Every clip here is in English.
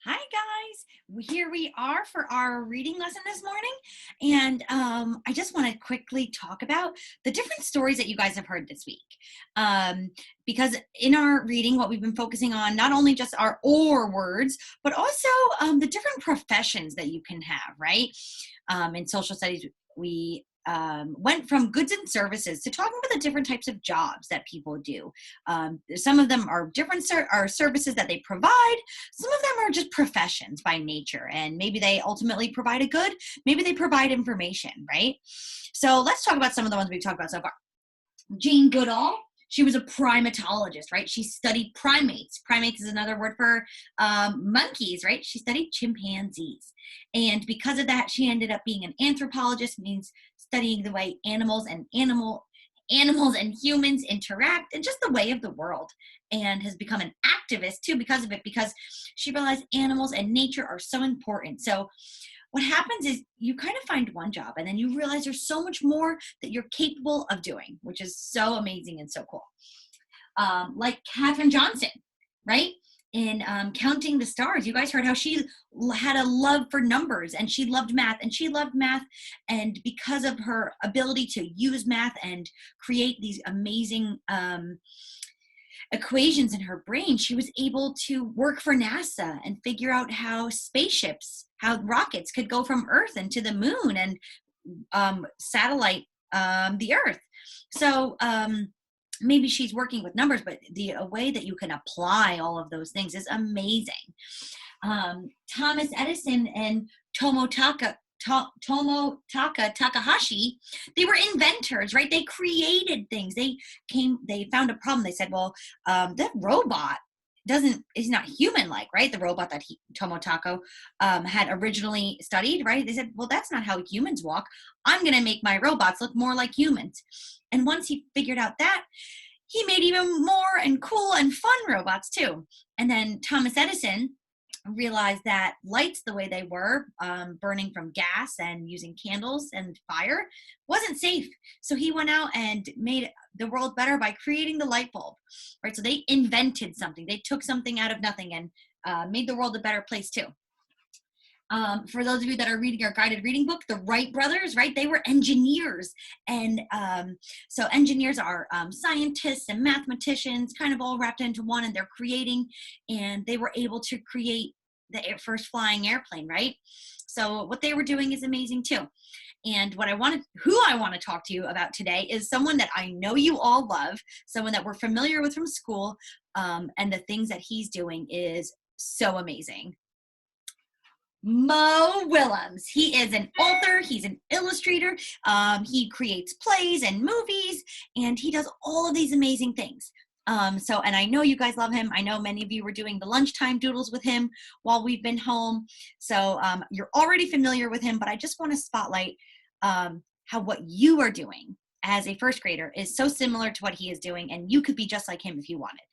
Hi guys, here we are for our reading lesson this morning, and I just want to quickly talk about the different stories that you guys have heard this week. Because in our reading, what we've been focusing on, not only just our or words, but also the different professions that you can have, right? In social studies, we went from goods and services to talking about the different types of jobs that people do. Some of them are different are services that they provide. Some of them are just professions by nature, and maybe they ultimately provide a good, maybe they provide information, right? So let's talk about some of the ones we've talked about so far. Jane Goodall, she was a primatologist, right? She studied primates. Primates is another word for monkeys, right? She studied chimpanzees. And because of that, she ended up being an anthropologist, means studying the way animals and humans interact and just the way of the world, and has become an activist too because of it, because she realized animals and nature are so important. So what happens is you kind of find one job and then you realize there's so much more that you're capable of doing, which is so amazing and so cool. Like Katherine Johnson, right? In Counting the Stars, you guys heard how she had a love for numbers, and she loved math, and because of her ability to use math and create these amazing equations in her brain, she was able to work for NASA and figure out how rockets could go from Earth and to the moon and satellite the Earth. So maybe she's working with numbers, but the way that you can apply all of those things is amazing. Thomas Edison and Tomotaka Takahashi, they were inventors, right? They created things. They found a problem. They said, well, that robot is not human-like, right? The robot that Tomotaka had originally studied, right? They said, well, that's not how humans walk. I'm going to make my robots look more like humans. And once he figured out that, he made even more and cool and fun robots too. And then Thomas Edison realized that lights, the way they were, burning from gas and using candles and fire, wasn't safe. So he went out and made the world better by creating the light bulb, right? So they invented something. They took something out of nothing and made the world a better place too. For those of you that are reading our guided reading book, the Wright brothers, right? They were engineers. And so engineers are scientists and mathematicians kind of all wrapped into one, and they're creating, and they were able to create the first flying airplane, right? So what they were doing is amazing too. And who I want to talk to you about today is someone that I know you all love, someone that we're familiar with from school, and the things that he's doing is so amazing. Mo Willems. He is an author. He's an illustrator. He creates plays and movies, and he does all of these amazing things. And I know you guys love him. I know many of you were doing the lunchtime doodles with him while we've been home. So you're already familiar with him, but I just want to spotlight how what you are doing as a first grader is so similar to what he is doing, and you could be just like him if you wanted.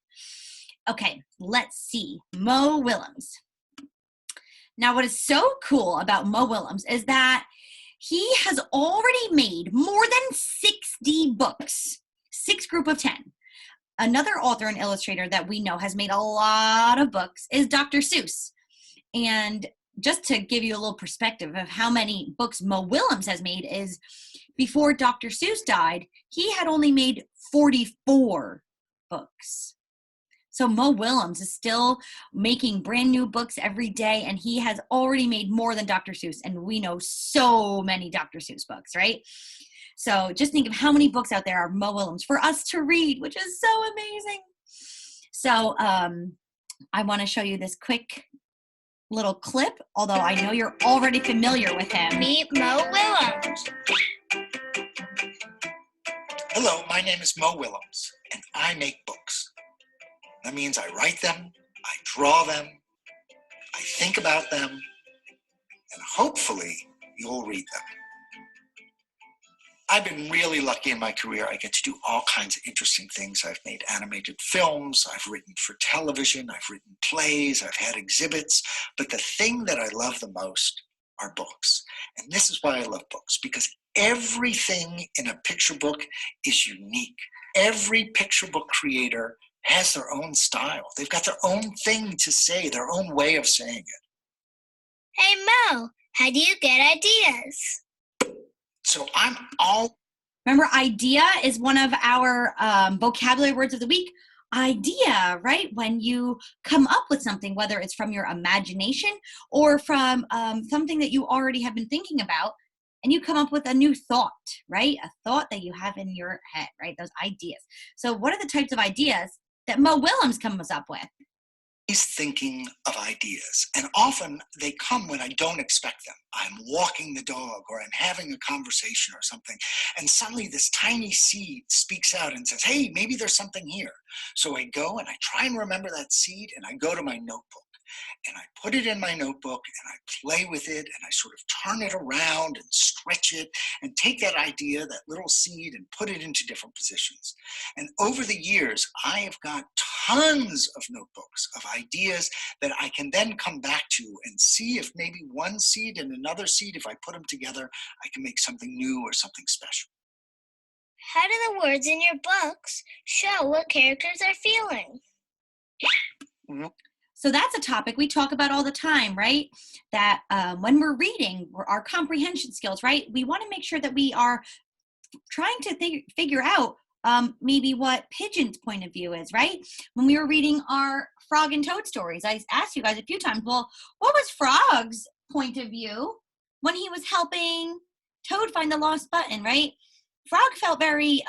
Okay, let's see. Mo Willems. Now, what is so cool about Mo Willems is that he has already made more than 60 books, 6 group of 10. Another author and illustrator that we know has made a lot of books is Dr. Seuss. And just to give you a little perspective of how many books Mo Willems has made is, before Dr. Seuss died, he had only made 44 books. So Mo Willems is still making brand new books every day, and he has already made more than Dr. Seuss, and we know so many Dr. Seuss books, right? So just think of how many books out there are Mo Willems for us to read, which is so amazing. So I want to show you this quick little clip, although I know you're already familiar with him. Meet Mo Willems. Hello, my name is Mo Willems, and I make books. That means I write them, I draw them, I think about them, and hopefully you'll read them. I've been really lucky in my career. I get to do all kinds of interesting things. I've made animated films, I've written for television, I've written plays, I've had exhibits, but the thing that I love the most are books. And this is why I love books, because everything in a picture book is unique. Every picture book creator has their own style. They've got their own thing to say, their own way of saying it. Hey Mo, how do you get ideas? So I'm all Remember, idea is one of our vocabulary words of the week. Idea, right? When you come up with something, whether it's from your imagination or from something that you already have been thinking about, and you come up with a new thought, right? A thought that you have in your head, right? Those ideas. So what are the types of ideas that Mo Willems comes up with? always thinking of ideas, and often they come when I don't expect them. I'm walking the dog or I'm having a conversation or something, and suddenly this tiny seed speaks out and says, hey, maybe there's something here. So I go and I try and remember that seed, and I go to my notebook and I put it in my notebook and I play with it and I sort of turn it around and stretch it and take that idea, that little seed, and put it into different positions. And over the years, I have got tons of notebooks of ideas that I can then come back to and see if maybe one seed and another seed, if I put them together, I can make something new or something special. How do the words in your books show what characters are feeling? So that's a topic we talk about all the time, right? That when we're reading, our comprehension skills, right? We want to make sure that we are trying to figure out maybe what Pigeon's point of view is, right? When we were reading our Frog and Toad stories, I asked you guys a few times, well, what was Frog's point of view when he was helping Toad find the lost button, right? Frog felt very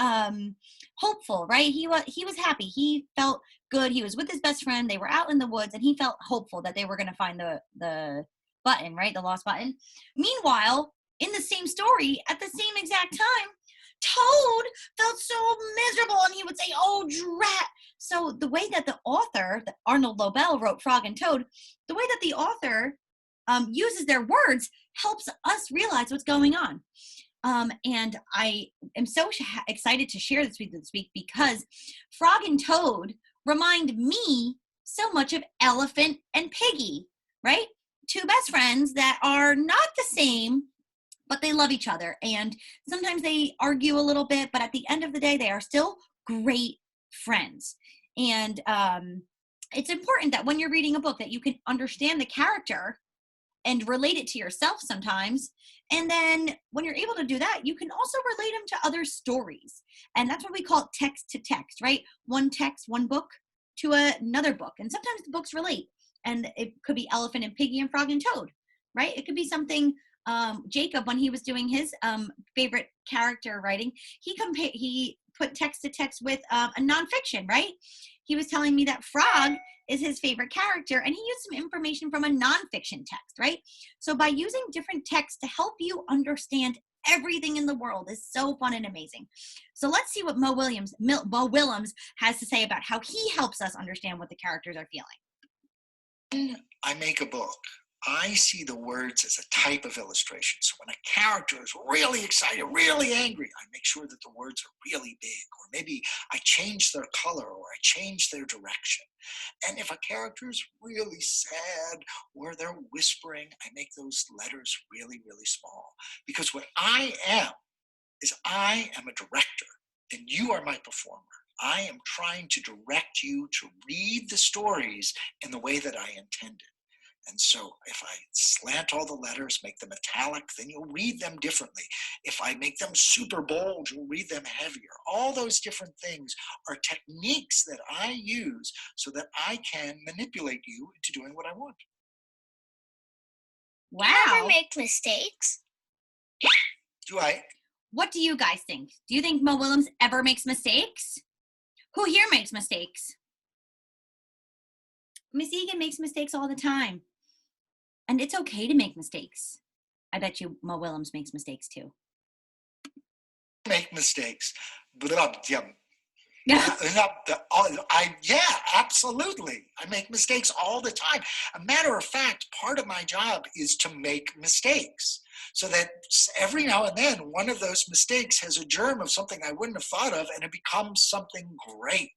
hopeful, right? He was happy. He felt good. He was with his best friend. They were out in the woods, and he felt hopeful that they were going to find the button, right? The lost button. Meanwhile, in the same story, at the same exact time, Toad felt so miserable, and he would say, oh, drat. So the way that the author, Arnold Lobel, wrote Frog and Toad, the way that the author uses their words helps us realize what's going on. And I am so excited to share this with you this week because Frog and Toad remind me so much of Elephant and Piggy, right? Two best friends that are not the same, but they love each other. And sometimes they argue a little bit, but at the end of the day, they are still great friends. And it's important that when you're reading a book that you can understand the character and relate it to yourself sometimes. And then when you're able to do that, you can also relate them to other stories. And that's what we call text to text, right? One text, one book to another book. And sometimes the books relate. And it could be Elephant and Piggy and Frog and Toad, right? It could be something, Jacob, when he was doing his favorite character writing, he put text to text with a nonfiction, right? He was telling me that Frog is his favorite character, and he used some information from a nonfiction text, right? So by using different texts to help you understand everything in the world is so fun and amazing. So let's see what Mo Willems has to say about how he helps us understand what the characters are feeling. When I make a book, I see the words as a type of illustration. So when a character is really excited, really angry, I make sure that the words are really big, or maybe I change their color or I change their direction. And if a character is really sad or they're whispering, I make those letters really, really small. Because what I am is I am a director and you are my performer. I am trying to direct you to read the stories in the way that I intended. And so if I slant all the letters, make them metallic, then you'll read them differently. If I make them super bold, you'll read them heavier. All those different things are techniques that I use so that I can manipulate you into doing what I want. Wow. Do you ever make mistakes? Do I? What do you guys think? Do you think Mo Willems ever makes mistakes? Who here makes mistakes? Miss Egan makes mistakes all the time. And it's okay to make mistakes. I bet you Mo Willems makes mistakes too. Make mistakes. Yeah, Yeah. absolutely. I make mistakes all the time. A matter of fact, part of my job is to make mistakes so that every now and then one of those mistakes has a germ of something I wouldn't have thought of and it becomes something great.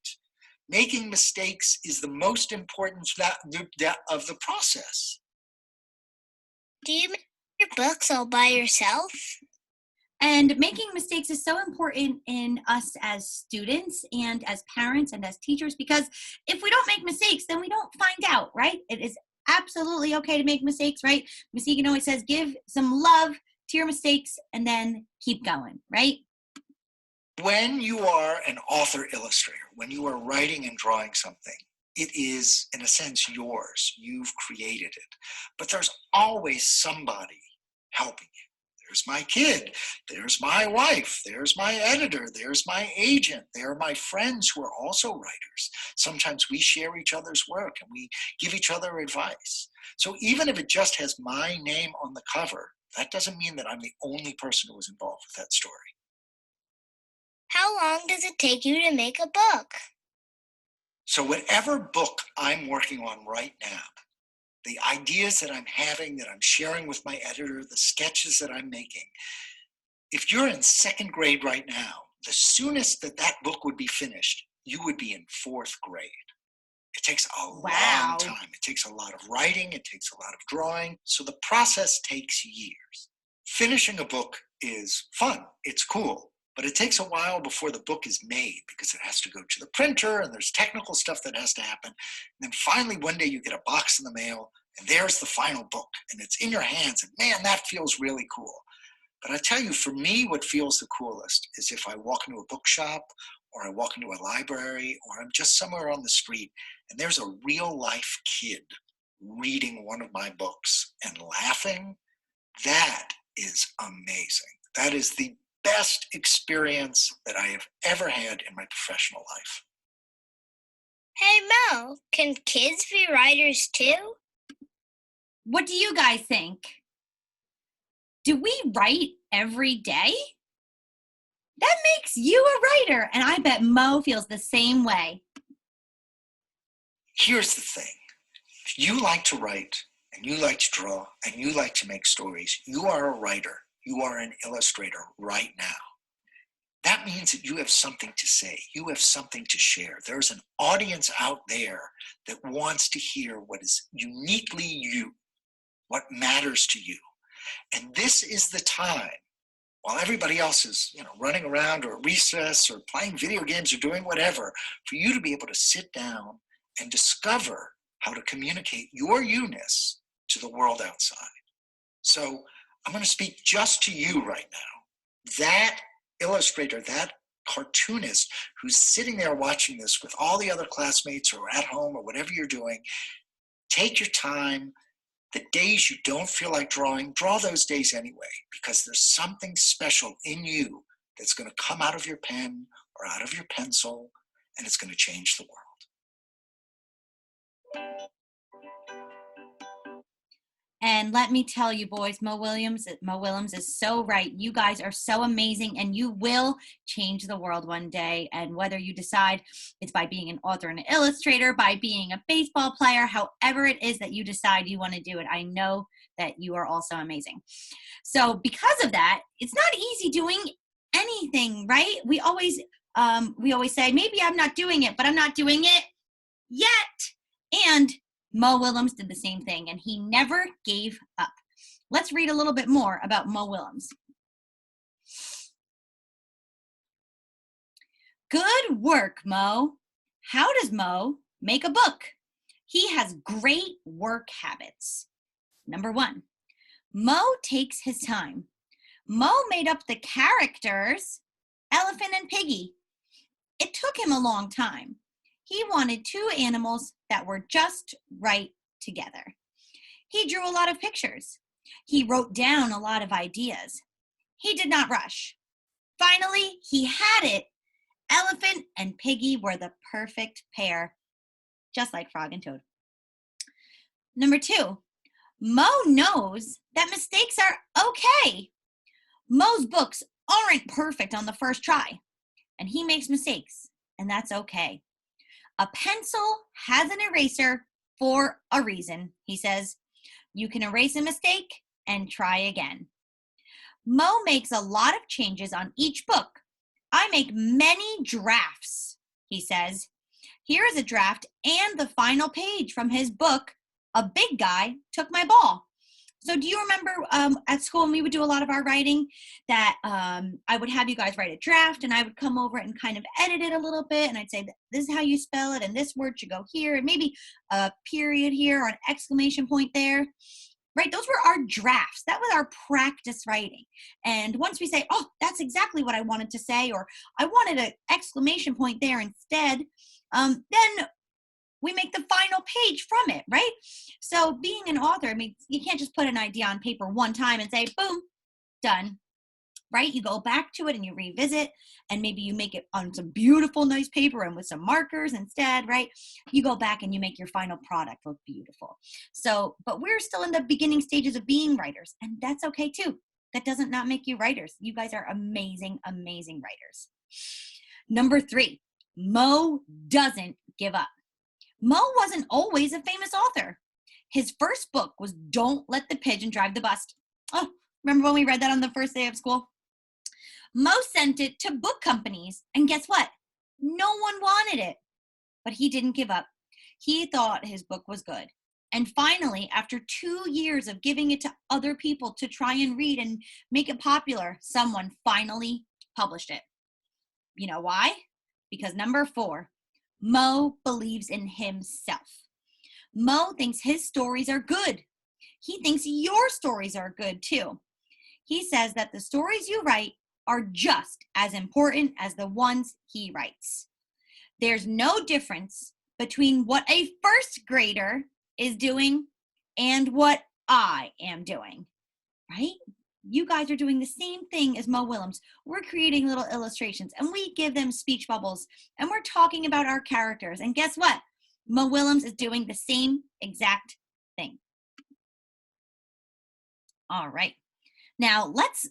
Making mistakes is the most important of the process. Do you make your books all by yourself? And making mistakes is so important in us as students and as parents and as teachers, because if we don't make mistakes, then we don't find out, right? It is absolutely okay to make mistakes, right? Miss Egan always says, give some love to your mistakes and then keep going, right? When you are an author illustrator, when you are writing and drawing something, it is, in a sense, yours. You've created it. But there's always somebody helping you. There's my kid. There's my wife. There's my editor. There's my agent. There are my friends who are also writers. Sometimes we share each other's work and we give each other advice. So even if it just has my name on the cover, that doesn't mean that I'm the only person who was involved with that story. How long does it take you to make a book? So whatever book I'm working on right now, the ideas that I'm having, that I'm sharing with my editor, the sketches that I'm making, if you're in second grade right now, the soonest that that book would be finished, you would be in fourth grade. It takes a long time. It takes a lot of writing. It takes a lot of drawing. So the process takes years. Finishing a book is fun. It's cool. But it takes a while before the book is made because it has to go to the printer and there's technical stuff that has to happen. And then finally, one day you get a box in the mail and there's the final book and it's in your hands. And man, that feels really cool. But I tell you, for me, what feels the coolest is if I walk into a bookshop or I walk into a library or I'm just somewhere on the street and there's a real life kid reading one of my books and laughing. That is amazing. That is the best experience that I have ever had in my professional life. Hey Mo, can kids be writers too? What do you guys think? Do we write every day? That makes you a writer, and I bet Mo feels the same way. Here's the thing. If you like to write, and you like to draw, and you like to make stories, you are a writer. You are an illustrator right now. That means that you have something to say. You have something to share. There's an audience out there that wants to hear what is uniquely you, what matters to you. And this is the time, while everybody else is, running around or at recess or playing video games or doing whatever, for you to be able to sit down and discover how to communicate your you-ness to the world outside. So I'm going to speak just to you right now. That illustrator, that cartoonist who's sitting there watching this with all the other classmates or at home or whatever you're doing, take your time. The days you don't feel like drawing, draw those days anyway, because there's something special in you that's going to come out of your pen or out of your pencil, and it's going to change the world. And let me tell you, boys, Mo Willems is so right. You guys are so amazing, and you will change the world one day. And whether you decide it's by being an author and an illustrator, by being a baseball player, however it is that you decide you want to do it, I know that you are also amazing. So because of that, it's not easy doing anything, right? We always say, maybe I'm not doing it, but I'm not doing it yet. And Mo Willems did the same thing, and he never gave up. Let's read a little bit more about Mo Willems. Good work, Mo. How does Mo make a book? He has great work habits. Number 1, Mo takes his time. Mo made up the characters, Elephant and Piggy. It took him a long time. He wanted 2 animals that were just right together. He drew a lot of pictures. He wrote down a lot of ideas. He did not rush. Finally, he had it. Elephant and Piggy were the perfect pair, just like Frog and Toad. Number 2, Mo knows that mistakes are okay. Mo's books aren't perfect on the first try, and he makes mistakes, and that's okay. A pencil has an eraser for a reason, he says. You can erase a mistake and try again. Mo makes a lot of changes on each book. I make many drafts, he says. Here is a draft and the final page from his book, A Big Guy Took My Ball. So do you remember at school when we would do a lot of our writing that I would have you guys write a draft and I would come over and kind of edit it a little bit and I'd say, this is how you spell it and this word should go here and maybe a period here or an exclamation point there, right? Those were our drafts. That was our practice writing. And once we say, oh, that's exactly what I wanted to say, or I wanted an exclamation point there instead, then we make the final page from it, right? So being an author, I mean, you can't just put an idea on paper one time and say, boom, done, right? You go back to it and you revisit, and maybe you make it on some beautiful, nice paper and with some markers instead, right? You go back and you make your final product look beautiful. So, but we're still in the beginning stages of being writers, and that's okay too. That doesn't not make you writers. You guys are amazing, amazing writers. Number 3, Mo doesn't give up. Mo wasn't always a famous author. His first book was Don't Let the Pigeon Drive the Bus. Oh, remember when we read that on the first day of school? Mo sent it to book companies, and guess what? No one wanted it. But he didn't give up. He thought his book was good. And finally, after 2 years of giving it to other people to try and read and make it popular, someone finally published it. You know why? Because number 4, Mo believes in himself. Mo thinks his stories are good. He thinks your stories are good too. He says that the stories you write are just as important as the ones he writes. There's no difference between what a first grader is doing and what I am doing, right? You guys are doing the same thing as Mo Willems. We're creating little illustrations and we give them speech bubbles and we're talking about our characters. And guess what? Mo Willems is doing the same exact thing. All right. Now let's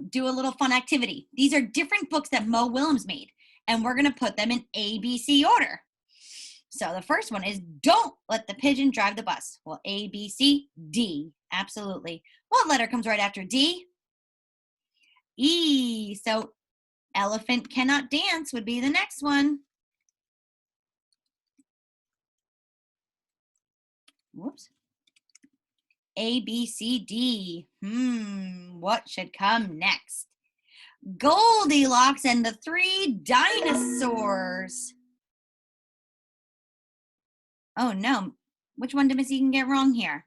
do a little fun activity. These are different books that Mo Willems made, and we're going to put them in ABC order. So the first one is Don't Let the Pigeon Drive the Bus. Well, A, B, C, D. Absolutely. What letter comes right after D? E. So Elephant Cannot Dance would be the next one. Whoops. A, B, C, D. What should come next? Goldilocks and the 3 Dinosaurs. Oh no, which one did Miss Egan get wrong here?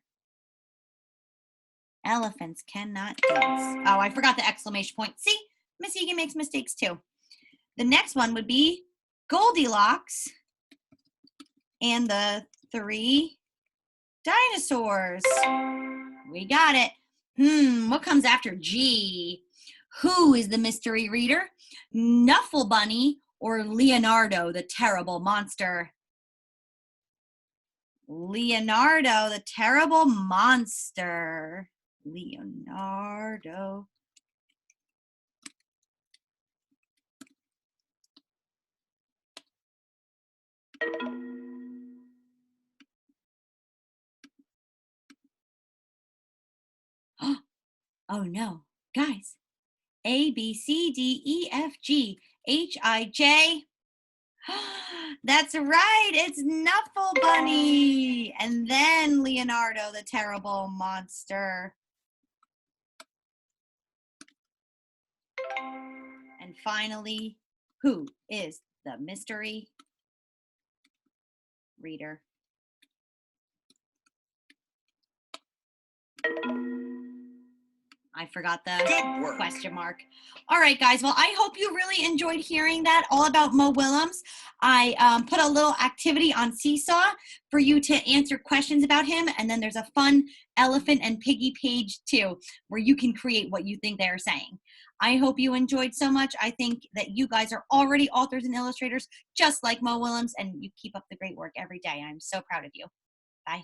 Elephants cannot dance. Oh, I forgot the exclamation point. See, Miss Egan makes mistakes too. The next one would be Goldilocks and the 3 Dinosaurs. We got it. What comes after G? Who is the mystery reader? Knuffle Bunny or Leonardo, the terrible monster? Leonardo, the terrible monster. Leonardo. Oh no, guys. A, B, C, D, E, F, G, H, I, J. That's right, it's Knuffle Bunny. And then Leonardo, the terrible monster. And finally, who is the mystery reader? I forgot the question mark. All right, guys. Well, I hope you really enjoyed hearing that all about Mo Willems. I put a little activity on Seesaw for you to answer questions about him. And then there's a fun elephant and piggy page too, where you can create what you think they're saying. I hope you enjoyed so much. I think that you guys are already authors and illustrators, just like Mo Willems, and you keep up the great work every day. I'm so proud of you. Bye.